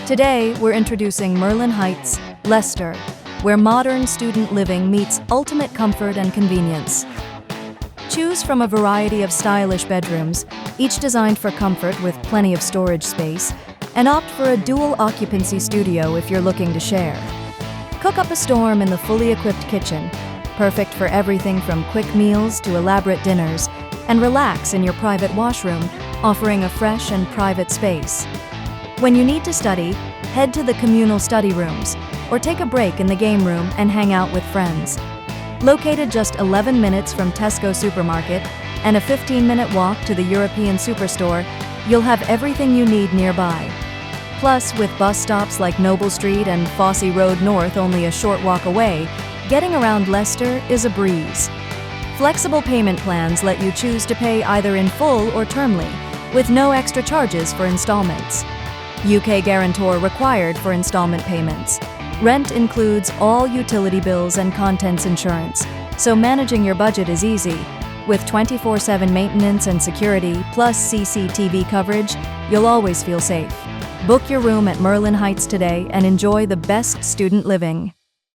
Today, we're introducing Merlin Heights, Leicester, where modern student living meets ultimate comfort and convenience. Choose from a variety of stylish bedrooms, each designed for comfort with plenty of storage space, and opt for a dual occupancy studio if you're looking to share. Cook up a storm in the fully equipped kitchen, perfect for everything from quick meals to elaborate dinners, and relax in your private washroom, offering a fresh and private space. When you need to study, head to the communal study rooms, or take a break in the game room and hang out with friends. Located just 11 minutes from Tesco Supermarket and a 15-minute walk to the European Superstore, you'll have everything you need nearby. Plus, with bus stops like Noble Street and Fosse Road North only a short walk away, getting around Leicester is a breeze. Flexible payment plans let you choose to pay either in full or termly, with no extra charges for installments. UK guarantor required for installment payments. Rent includes all utility bills and contents insurance, so managing your budget is easy. With 24/7 maintenance and security, plus CCTV coverage, you'll always feel safe. Book your room at Merlin Heights today and enjoy the best student living.